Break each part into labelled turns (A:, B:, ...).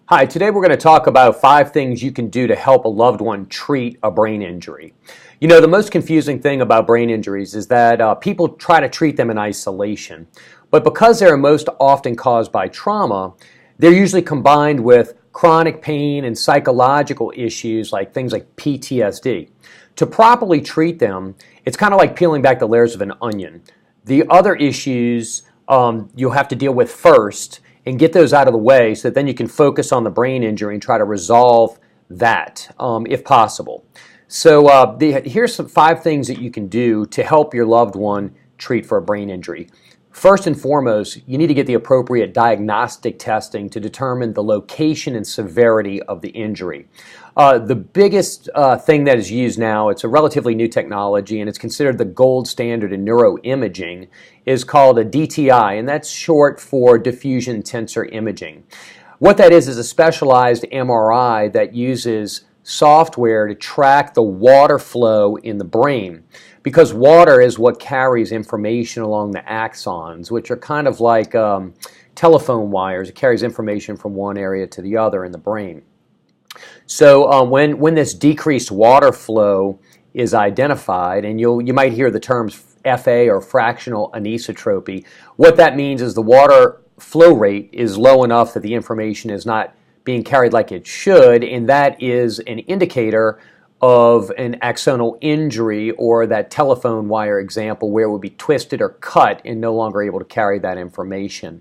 A: Hi, today we're going to talk about 5 things you can do to help a loved one treat a brain injury. You know, the most confusing thing about brain injuries is that people try to treat them in isolation. But because they're most often caused by trauma, they're usually combined with chronic pain and psychological issues like things like PTSD. To properly treat them, it's kind of like peeling back the layers of an onion. The other issues you'll have to deal with first and get those out of the way so that then you can focus on the brain injury and try to resolve that if possible. So here's some 5 things that you can do to help your loved one treat for a brain injury. First and foremost, you need to get the appropriate diagnostic testing to determine the location and severity of the injury. The biggest thing that is used now, it's a relatively new technology and it's considered the gold standard in neuroimaging, is called a DTI, and that's short for diffusion tensor imaging. What that is a specialized MRI that uses software to track the water flow in the brain, because water is what carries information along the axons, which are kind of like telephone wires. It carries information from one area to the other in the brain. So when this decreased water flow is identified, and you might hear the terms FA or fractional anisotropy, what that means is the water flow rate is low enough that the information is not being carried like it should, and that is an indicator of an axonal injury, or that telephone wire example where it would be twisted or cut and no longer able to carry that information.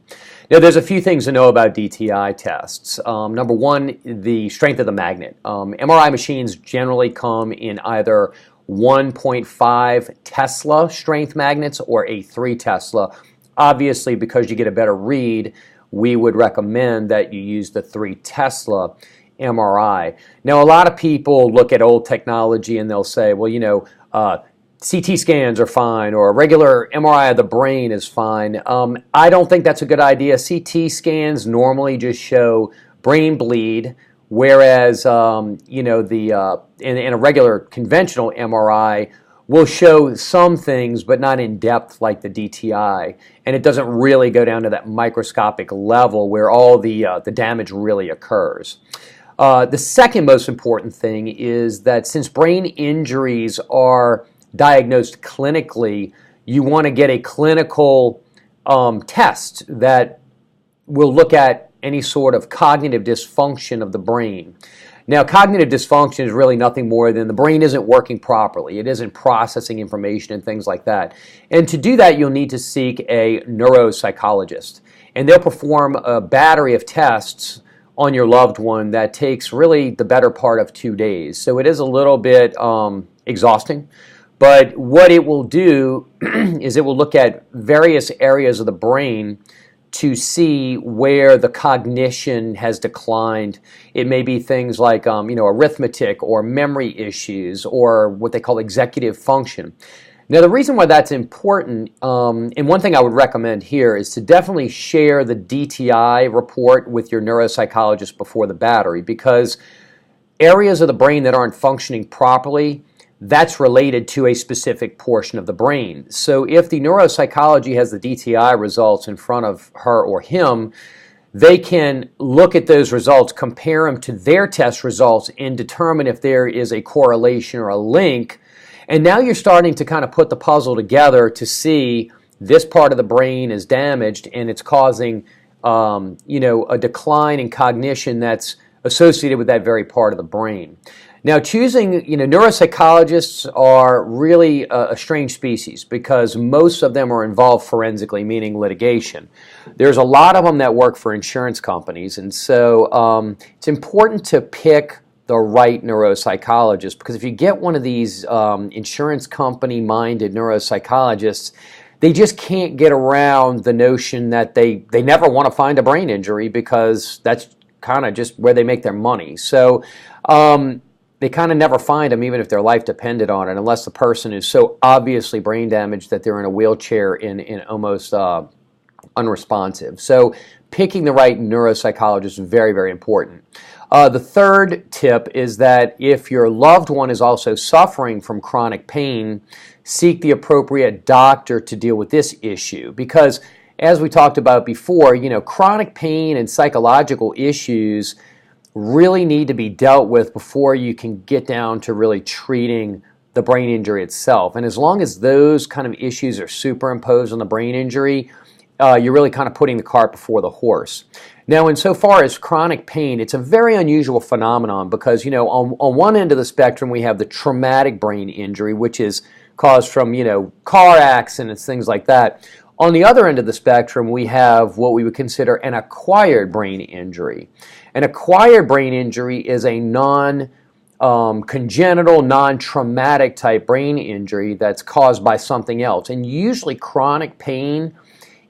A: Now, there's a few things to know about DTI tests. Number one, the strength of the magnet. MRI machines generally come in either 1.5 Tesla strength magnets or a 3 Tesla. Obviously, because you get a better read, we would recommend that you use the 3 Tesla MRI. Now, a lot of people look at old technology and they'll say, well, you know, CT scans are fine, or a regular MRI of the brain is fine. I don't think that's a good idea. CT scans normally just show brain bleed, whereas you know, in a regular conventional MRI will show some things, but not in depth like the DTI, and it doesn't really go down to that microscopic level where all the damage really occurs. The second most important thing is that since brain injuries are diagnosed clinically, you want to get a clinical test that will look at any sort of cognitive dysfunction of the brain. Now, cognitive dysfunction is really nothing more than the brain isn't working properly. It isn't processing information and things like that. And to do that, you'll need to seek a neuropsychologist. And they'll perform a battery of tests on your loved one that takes really the better part of 2 days. So it is a little bit exhausting. But what it will do is it will look at various areas of the brain to see where the cognition has declined. It may be things like you know, arithmetic or memory issues, or what they call executive function. Now, the reason why that's important, and one thing I would recommend here, is to definitely share the DTI report with your neuropsychologist before the battery, because areas of the brain that aren't functioning properly, that's related to a specific portion of the brain. So if the neuropsychology has the DTI results in front of her or him, they can look at those results, compare them to their test results, and determine if there is a correlation or a link. And now you're starting to kind of put the puzzle together to see this part of the brain is damaged and it's causing you know, a decline in cognition that's associated with that very part of the brain. Now, choosing, you know, neuropsychologists are really a strange species, because most of them are involved forensically, meaning litigation. There's a lot of them that work for insurance companies, and so it's important to pick the right neuropsychologist, because if you get one of these insurance company-minded neuropsychologists, they just can't get around the notion that they never want to find a brain injury, because that's kind of just where they make their money. So they kind of never find them, even if their life depended on it, unless the person is so obviously brain damaged that they're in a wheelchair and almost unresponsive. So picking the right neuropsychologist is very, very important. The third tip is that if your loved one is also suffering from chronic pain, seek the appropriate doctor to deal with this issue, because as we talked about before, you know, chronic pain and psychological issues really need to be dealt with before you can get down to really treating the brain injury itself. And as long as those kind of issues are superimposed on the brain injury, you're really kind of putting the cart before the horse. Now, insofar as chronic pain, it's a very unusual phenomenon because, on one end of the spectrum, we have the traumatic brain injury, which is caused from, car accidents, things like that. On the other end of the spectrum, we have what we would consider an acquired brain injury. An acquired brain injury is a congenital, non-traumatic type brain injury that's caused by something else. And usually chronic pain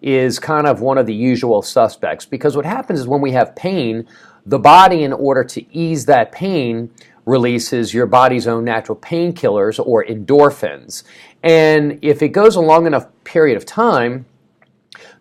A: is kind of one of the usual suspects, because what happens is when we have pain, the body, in order to ease that pain, releases your body's own natural painkillers or endorphins. And if it goes a long enough period of time,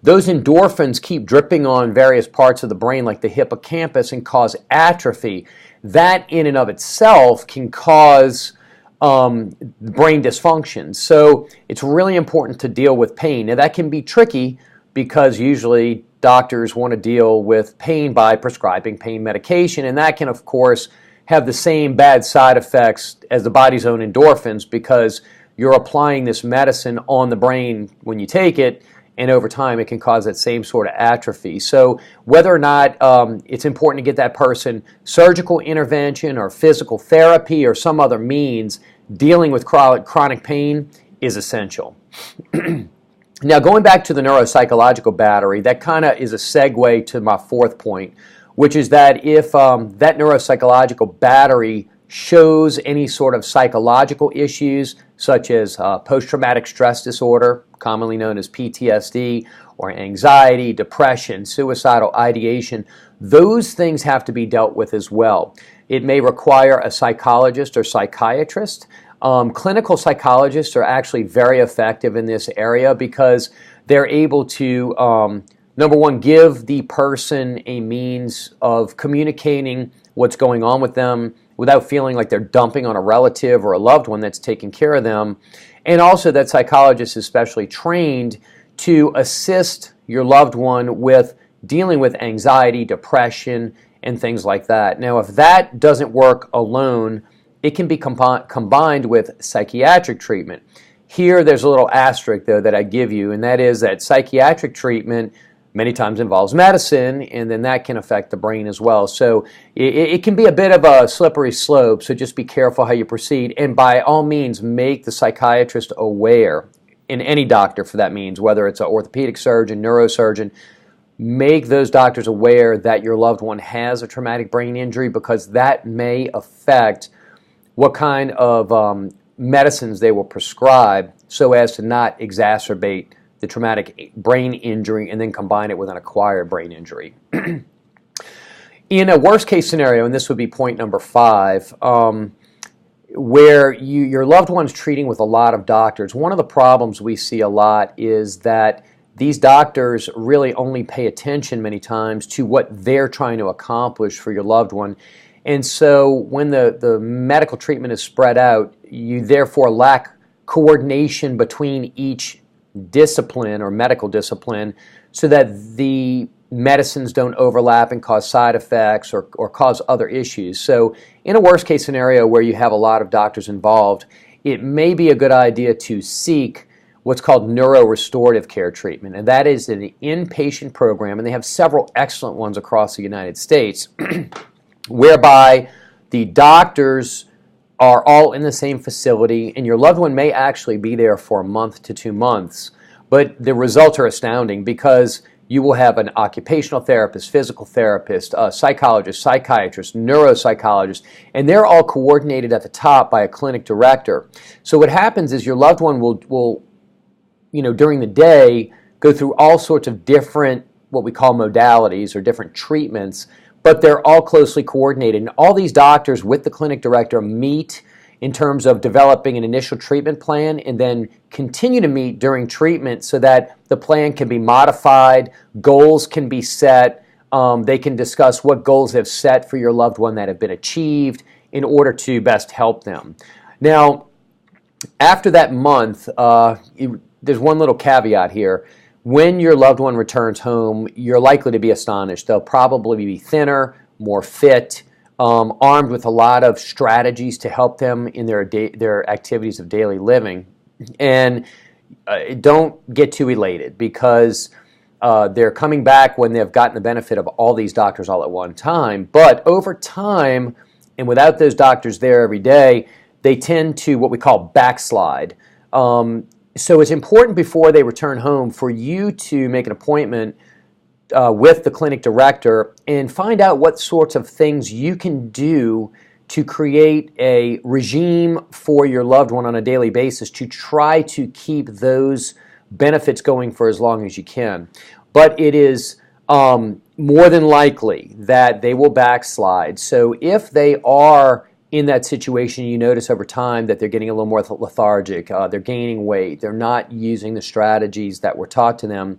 A: those endorphins keep dripping on various parts of the brain like the hippocampus and cause atrophy. That in and of itself can cause brain dysfunction. So it's really important to deal with pain. Now that can be tricky because usually doctors want to deal with pain by prescribing pain medication, and that can of course have the same bad side effects as the body's own endorphins because you're applying this medicine on the brain when you take it, and over time it can cause that same sort of atrophy. So whether or not it's important to get that person surgical intervention or physical therapy or some other means, dealing with chronic pain is essential. Now, going back to the neuropsychological battery, that kind of is a segue to my fourth point, which is that if that neuropsychological battery shows any sort of psychological issues, such as post-traumatic stress disorder, commonly known as PTSD, or anxiety, depression, suicidal ideation, those things have to be dealt with as well. It may require a psychologist or psychiatrist. Clinical psychologists are actually very effective in this area because they're able to, number one, give the person a means of communicating what's going on with them without feeling like they're dumping on a relative or a loved one that's taking care of them. And also that psychologist is specially trained to assist your loved one with dealing with anxiety, depression, and things like that. Now, if that doesn't work alone, it can be combined with psychiatric treatment. Here, there's a little asterisk, though, that I give you, and that is that psychiatric treatment many times involves medicine, and then that can affect the brain as well. So it can be a bit of a slippery slope, so just be careful how you proceed, and by all means, make the psychiatrist aware, and any doctor for that means, whether it's an orthopedic surgeon, neurosurgeon, make those doctors aware that your loved one has a traumatic brain injury, because that may affect what kind of medicines they will prescribe so as to not exacerbate the traumatic brain injury and then combine it with an acquired brain injury. In a worst case scenario, and this would be point number 5, where your loved one's treating with a lot of doctors, one of the problems we see a lot is that these doctors really only pay attention many times to what they're trying to accomplish for your loved one. And so when the medical treatment is spread out, you therefore lack coordination between each discipline or medical discipline so that the medicines don't overlap and cause side effects or cause other issues. So in a worst case scenario where you have a lot of doctors involved, it may be a good idea to seek what's called neuro restorative care treatment. And that is an inpatient program, and they have several excellent ones across the United States, whereby the doctors are all in the same facility, and your loved one may actually be there for a month to 2 months. But the results are astounding because you will have an occupational therapist, physical therapist, a psychologist, psychiatrist, neuropsychologist, and they're all coordinated at the top by a clinic director. So what happens is your loved one will during the day, go through all sorts of different, what we call modalities or different treatments, but they're all closely coordinated. And all these doctors with the clinic director meet in terms of developing an initial treatment plan and then continue to meet during treatment so that the plan can be modified, goals can be set, they can discuss what goals they've set for your loved one that have been achieved in order to best help them. Now, after that month, there's one little caveat here. When your loved one returns home, you're likely to be astonished. They'll probably be thinner, more fit, armed with a lot of strategies to help them in their activities of daily living. And don't get too elated, because they're coming back when they've gotten the benefit of all these doctors all at one time. But over time, and without those doctors there every day, they tend to what we call backslide. So it's important before they return home for you to make an appointment with the clinic director and find out what sorts of things you can do to create a regime for your loved one on a daily basis to try to keep those benefits going for as long as you can. But it is more than likely that they will backslide. So if they are in that situation, you notice over time that they're getting a little more lethargic, they're gaining weight, they're not using the strategies that were taught to them,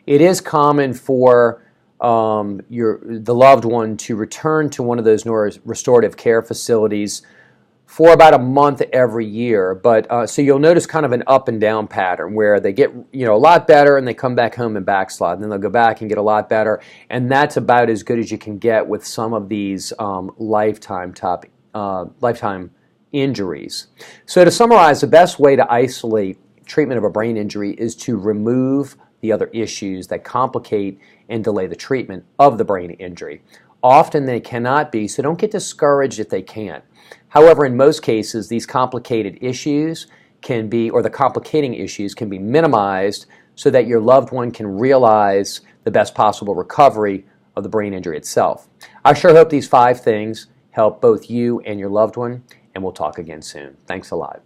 A: it is common for the loved one to return to one of those restorative care facilities for about a month every year. But so you'll notice kind of an up and down pattern where they get a lot better and they come back home and backslide, and then they'll go back and get a lot better, and that's about as good as you can get with some of these lifetime injuries. So to summarize, the best way to isolate treatment of a brain injury is to remove the other issues that complicate and delay the treatment of the brain injury. Often they cannot be, so don't get discouraged if they can't. However, in most cases, these complicated issues can be, or the complicating issues can be minimized so that your loved one can realize the best possible recovery of the brain injury itself. I sure hope these 5 things help both you and your loved one, and we'll talk again soon. Thanks a lot.